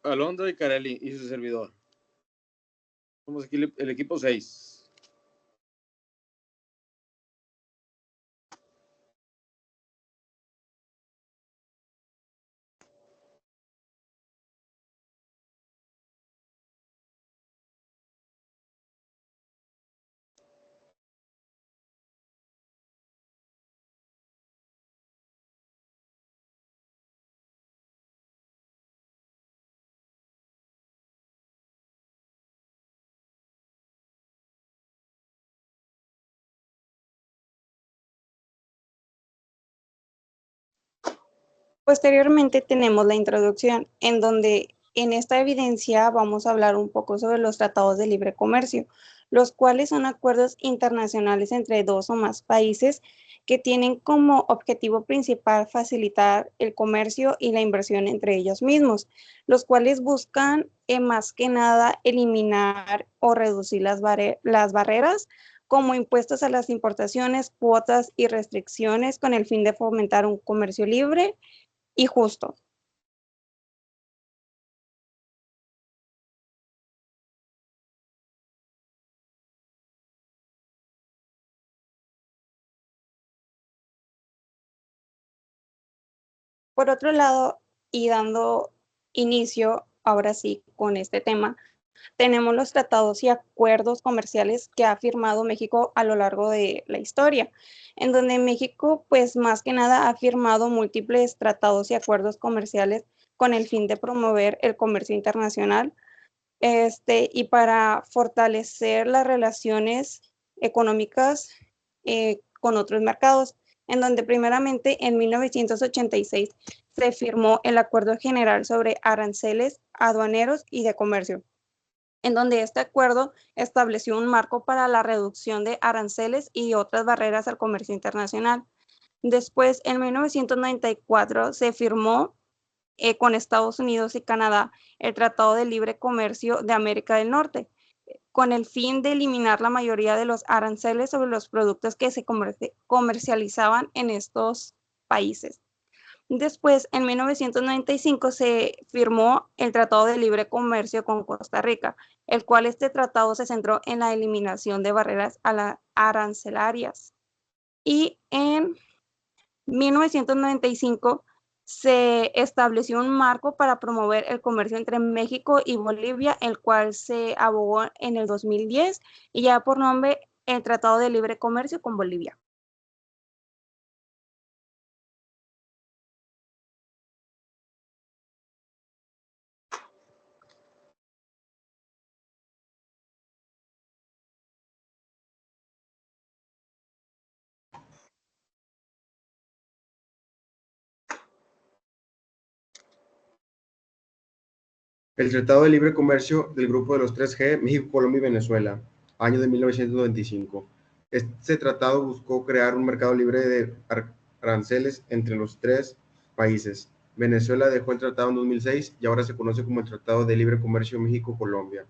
Alondra y Carelli y su servidor. Somos aquí el equipo 6. Posteriormente tenemos la introducción, en donde en esta evidencia vamos a hablar un poco sobre los tratados de libre comercio, los cuales son acuerdos internacionales entre dos o más países que tienen como objetivo principal facilitar el comercio y la inversión entre ellos mismos, los cuales buscan más que nada eliminar o reducir las barreras como impuestos a las importaciones, cuotas y restricciones con el fin de fomentar un comercio libre y justo. Por otro lado, y dando inicio ahora sí con este tema, tenemos los tratados y acuerdos comerciales que ha firmado México a lo largo de la historia, en donde México, pues más que nada, ha firmado múltiples tratados y acuerdos comerciales con el fin de promover el comercio internacional, y para fortalecer las relaciones económicas con otros mercados, en donde primeramente en 1986 se firmó el Acuerdo General sobre Aranceles Aduaneros y de Comercio, en donde este acuerdo estableció un marco para la reducción de aranceles y otras barreras al comercio internacional. Después, en 1994, se firmó con Estados Unidos y Canadá el Tratado de Libre Comercio de América del Norte, con el fin de eliminar la mayoría de los aranceles sobre los productos que se comercializaban en estos países. Después, en 1995, se firmó el Tratado de Libre Comercio con Costa Rica, el cual este tratado se centró en la eliminación de barreras arancelarias. Y en 1995 se estableció un marco para promover el comercio entre México y Bolivia, el cual se abogó en el 2010 y ya por nombre el Tratado de Libre Comercio con Bolivia. El Tratado de Libre Comercio del Grupo de los 3G, México, Colombia y Venezuela, año de 1995. Este tratado buscó crear un mercado libre de aranceles entre los tres países. Venezuela dejó el tratado en 2006 y ahora se conoce como el Tratado de Libre Comercio México-Colombia.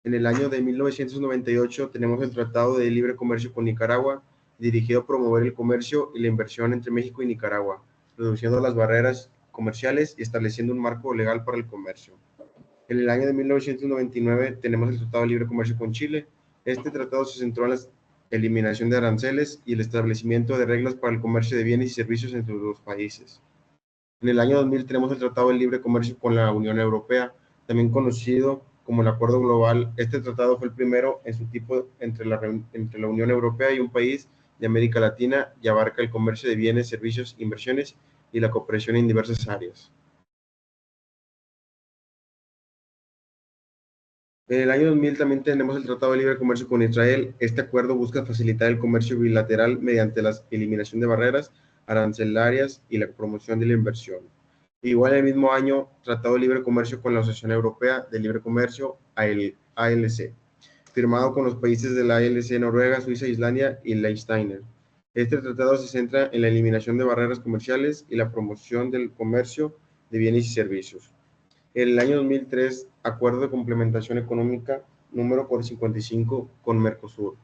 En el año de 1998 tenemos el Tratado de Libre Comercio con Nicaragua, dirigido a promover el comercio y la inversión entre México y Nicaragua, reduciendo las barreras comerciales y estableciendo un marco legal para el comercio. En el año de 1999 tenemos el Tratado de Libre Comercio con Chile. Este tratado se centró en la eliminación de aranceles y el establecimiento de reglas para el comercio de bienes y servicios entre los países. En el año 2000 tenemos el Tratado de Libre Comercio con la Unión Europea, también conocido como el Acuerdo Global. Este tratado fue el primero en su tipo entre la Unión Europea y un país de América Latina y abarca el comercio de bienes, servicios, inversiones y la cooperación en diversas áreas. En el año 2000 también tenemos el Tratado de Libre Comercio con Israel. Este acuerdo busca facilitar el comercio bilateral mediante la eliminación de barreras arancelarias y la promoción de la inversión. Igual en el mismo año, Tratado de Libre Comercio con la Asociación Europea de Libre Comercio, ALC, firmado con los países de la ALC, Noruega, Suiza, Islandia y Liechtenstein. Este tratado se centra en la eliminación de barreras comerciales y la promoción del comercio de bienes y servicios. En el año 2003, Acuerdo de Complementación Económica número 55 con Mercosur,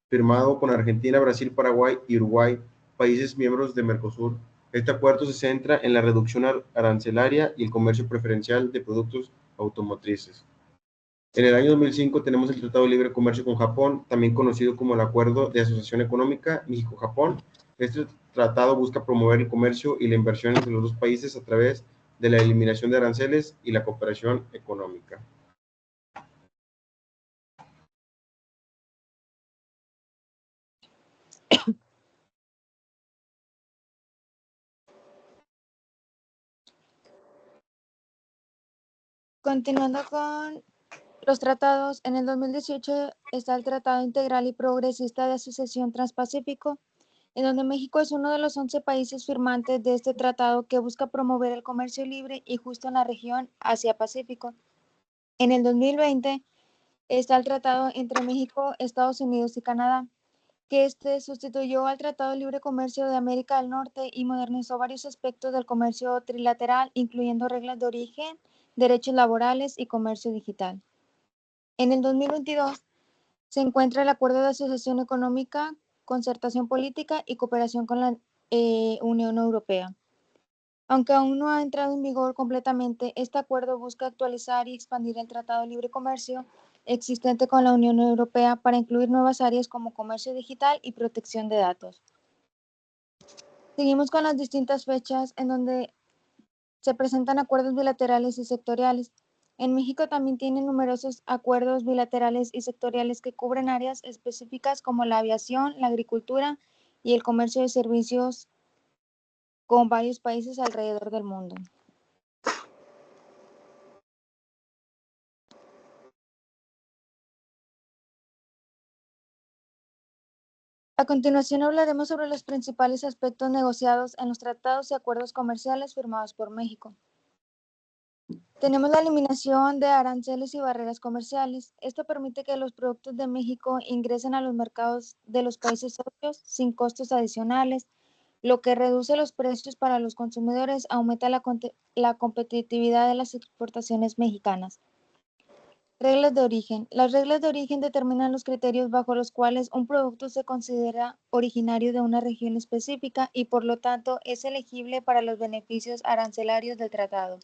firmado con Argentina, Brasil, Paraguay y Uruguay, países miembros de Mercosur, Este acuerdo se centra en la reducción arancelaria y el comercio preferencial de productos automotrices. En el año 2005 tenemos el Tratado de Libre Comercio con Japón, también conocido como el Acuerdo de Asociación Económica México-Japón. Este tratado busca promover el comercio y la inversión entre los dos países a través de la eliminación de aranceles y la cooperación económica. Continuando con los tratados, en el 2018 está el Tratado Integral y Progresista de Asociación Transpacífico, en donde México es uno de los 11 países firmantes de este tratado que busca promover el comercio libre y justo en la región Asia-Pacífico. En el 2020 está el tratado entre México, Estados Unidos y Canadá, que sustituyó al Tratado de Libre Comercio de América del Norte y modernizó varios aspectos del comercio trilateral, incluyendo reglas de origen, derechos laborales y comercio digital. En el 2022 se encuentra el Acuerdo de Asociación Económica, Concertación Política y Cooperación con la Unión Europea. Aunque aún no ha entrado en vigor completamente, este acuerdo busca actualizar y expandir el Tratado de Libre Comercio existente con la Unión Europea para incluir nuevas áreas como comercio digital y protección de datos. Seguimos con las distintas fechas en donde se presentan acuerdos bilaterales y sectoriales. En México también tienen numerosos acuerdos bilaterales y sectoriales que cubren áreas específicas como la aviación, la agricultura y el comercio de servicios con varios países alrededor del mundo. A continuación hablaremos sobre los principales aspectos negociados en los tratados y acuerdos comerciales firmados por México. Tenemos la eliminación de aranceles y barreras comerciales. Esto permite que los productos de México ingresen a los mercados de los países socios sin costos adicionales, lo que reduce los precios para los consumidores, aumenta la competitividad de las exportaciones mexicanas. Reglas de origen. Las reglas de origen determinan los criterios bajo los cuales un producto se considera originario de una región específica y por lo tanto es elegible para los beneficios arancelarios del tratado.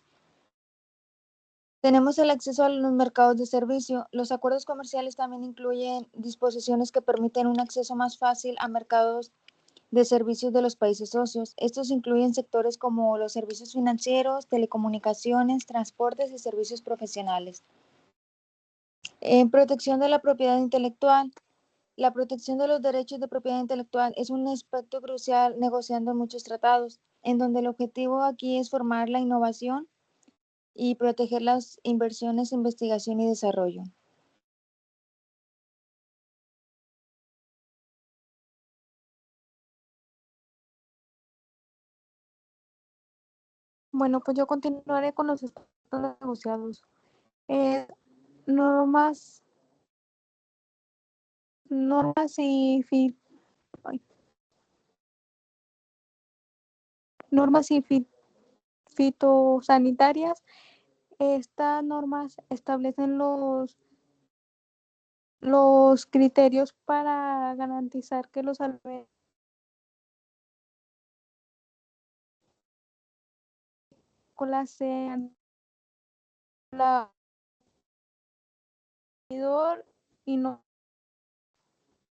Tenemos el acceso a los mercados de servicio. Los acuerdos comerciales también incluyen disposiciones que permiten un acceso más fácil a mercados de servicios de los países socios. Estos incluyen sectores como los servicios financieros, telecomunicaciones, transportes y servicios profesionales. En protección de la propiedad intelectual. La protección de los derechos de propiedad intelectual es un aspecto crucial negociando en muchos tratados, en donde el objetivo aquí es formar la innovación y proteger las inversiones, investigación y desarrollo. Bueno, pues yo continuaré con los aspectos negociados. Eh, normas, normas y ay, normas y fitosanitarias. Estas normas establecen los criterios para garantizar que los alimentos sean la y no,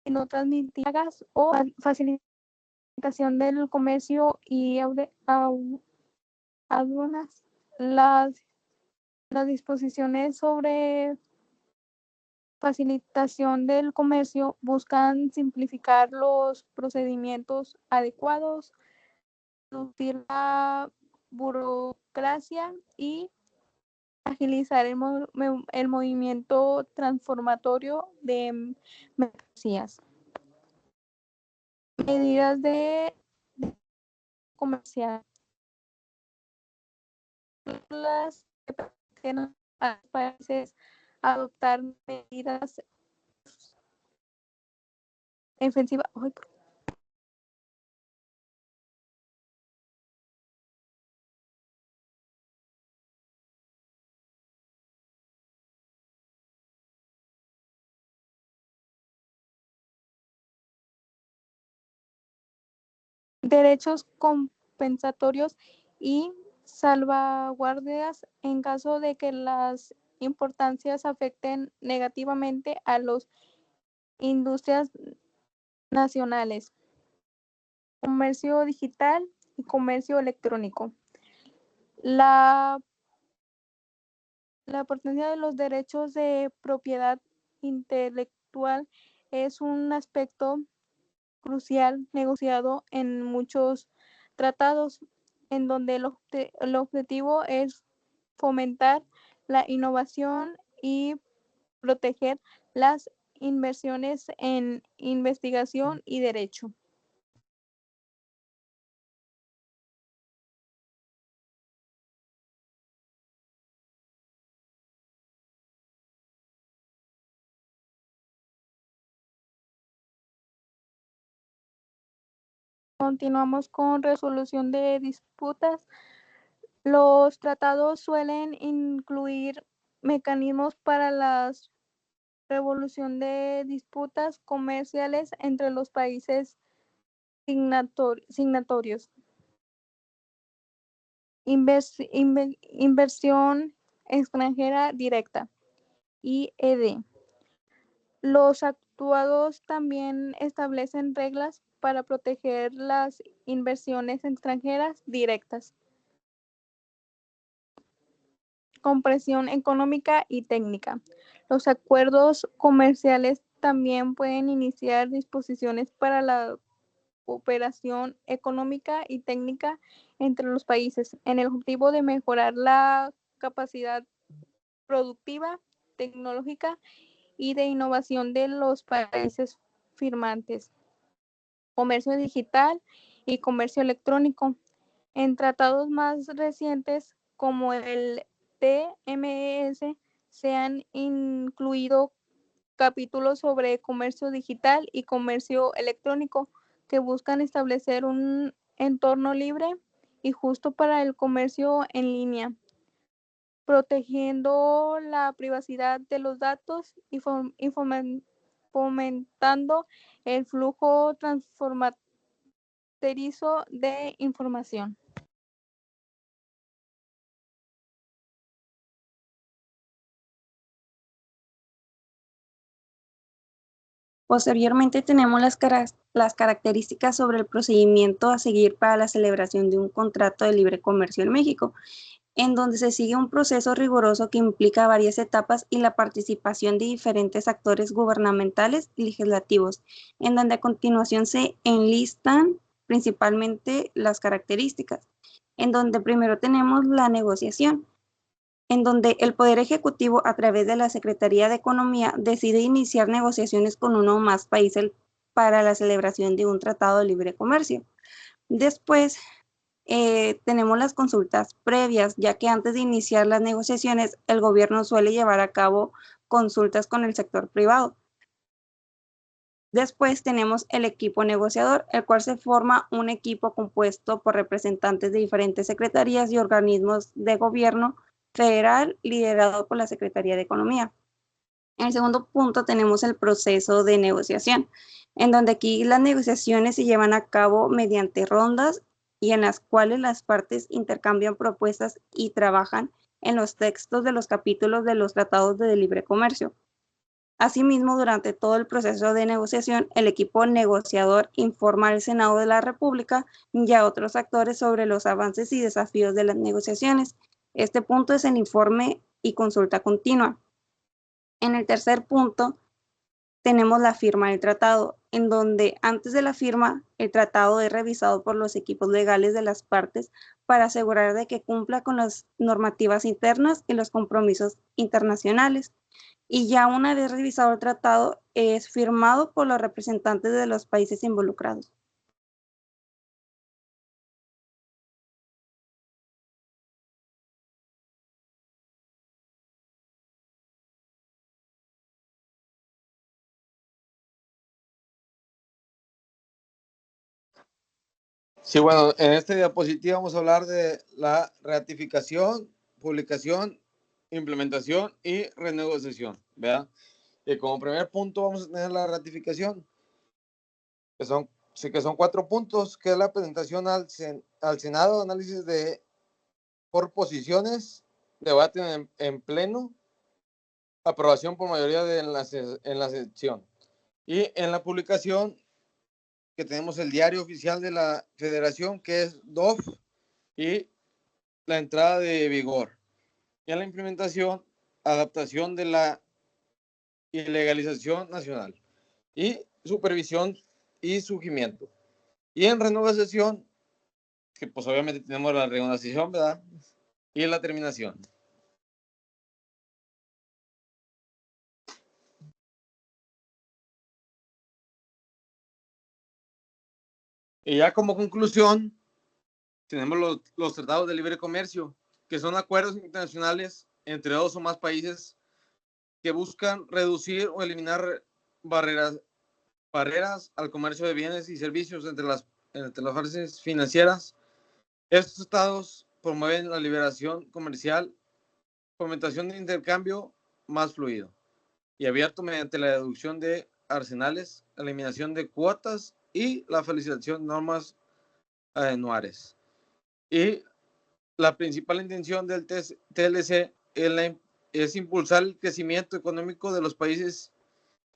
y no transmitir plagas o facilitación del comercio y aduanas. Las disposiciones sobre facilitación del comercio buscan simplificar los procedimientos adecuados, reducir la burocracia y agilizar el movimiento transformatorio de mercancías. Medidas de comercial. Las que permiten a los países adoptar medidas ofensivas. Derechos compensatorios y salvaguardias en caso de que las importaciones afecten negativamente a las industrias nacionales. Comercio digital y comercio electrónico. La importancia de los derechos de propiedad intelectual es un aspecto crucial negociado en muchos tratados, en donde el objetivo es fomentar la innovación y proteger las inversiones en investigación y derecho. Continuamos con resolución de disputas. Los tratados suelen incluir mecanismos para la resolución de disputas comerciales entre los países signatorios. Inversión extranjera directa, IED. Los tratados también establecen reglas para proteger las inversiones extranjeras directas. Comprensión económica y técnica. Los acuerdos comerciales también pueden iniciar disposiciones para la cooperación económica y técnica entre los países, en el objetivo de mejorar la capacidad productiva, tecnológica y de innovación de los países firmantes. Comercio digital y comercio electrónico. En tratados más recientes, como el TMS, se han incluido capítulos sobre comercio digital y comercio electrónico que buscan establecer un entorno libre y justo para el comercio en línea, protegiendo la privacidad de los datos y fomentando el flujo transfronterizo de información. Posteriormente tenemos las características sobre el procedimiento a seguir para la celebración de un contrato de libre comercio en México, en donde se sigue un proceso riguroso que implica varias etapas y la participación de diferentes actores gubernamentales y legislativos, en donde a continuación se enlistan principalmente las características, en donde primero tenemos la negociación, en donde el Poder Ejecutivo, a través de la Secretaría de Economía, decide iniciar negociaciones con uno o más países para la celebración de un tratado de libre comercio. Después, tenemos las consultas previas, ya que antes de iniciar las negociaciones, el gobierno suele llevar a cabo consultas con el sector privado. Después tenemos el equipo negociador, el cual se forma un equipo compuesto por representantes de diferentes secretarías y organismos de gobierno federal, liderado por la Secretaría de Economía. En el segundo punto tenemos el proceso de negociación, en donde aquí las negociaciones se llevan a cabo mediante rondas y en las cuales las partes intercambian propuestas y trabajan en los textos de los capítulos de los tratados de libre comercio. Asimismo, durante todo el proceso de negociación, el equipo negociador informa al Senado de la República y a otros actores sobre los avances y desafíos de las negociaciones. Este punto es el informe y consulta continua. En el tercer punto, tenemos la firma del tratado, en donde antes de la firma, el tratado es revisado por los equipos legales de las partes para asegurar de que cumpla con las normativas internas y los compromisos internacionales. Y ya una vez revisado el tratado, es firmado por los representantes de los países involucrados. Sí, bueno, en esta diapositiva vamos a hablar de la ratificación, publicación, implementación y renegociación, ¿verdad? Y como primer punto vamos a tener la ratificación, que son 4 puntos, que es la presentación al al Senado análisis por posiciones, debate en pleno, aprobación por mayoría en la sección. Y en la publicación, que tenemos el diario oficial de la Federación, que es DOF, y la entrada de vigor. Y en la implementación, adaptación de la ilegalización nacional y supervisión y surgimiento. Y en renovación, que pues obviamente tenemos la renovación, ¿verdad? Y la terminación. Y ya como conclusión, tenemos los tratados de libre comercio, que son acuerdos internacionales entre dos o más países que buscan reducir o eliminar barreras al comercio de bienes y servicios entre las partes financieras. Estos tratados promueven la liberación comercial, fomentación de intercambio más fluido y abierto mediante la reducción de aranceles, eliminación de cuotas y la felicitación de normas anuales. Y la principal intención del TLC es impulsar el crecimiento económico de los países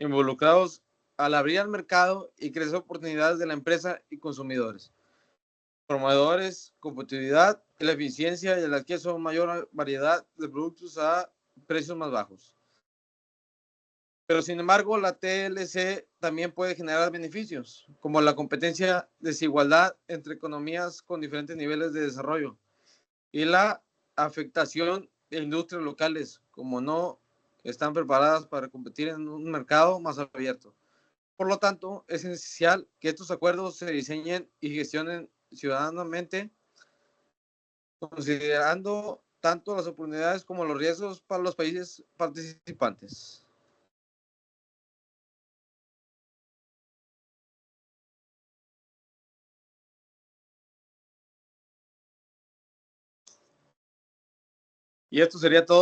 involucrados al abrir al mercado y crecer oportunidades de la empresa y consumidores, promovedores, competitividad, la eficiencia y el acceso a mayor variedad de productos a precios más bajos. Pero sin embargo, la TLC también puede generar beneficios, como la competencia, desigualdad entre economías con diferentes niveles de desarrollo y la afectación de industrias locales, como no están preparadas para competir en un mercado más abierto. Por lo tanto, es esencial que estos acuerdos se diseñen y gestionen ciudadanamente, considerando tanto las oportunidades como los riesgos para los países participantes. Y esto sería todo.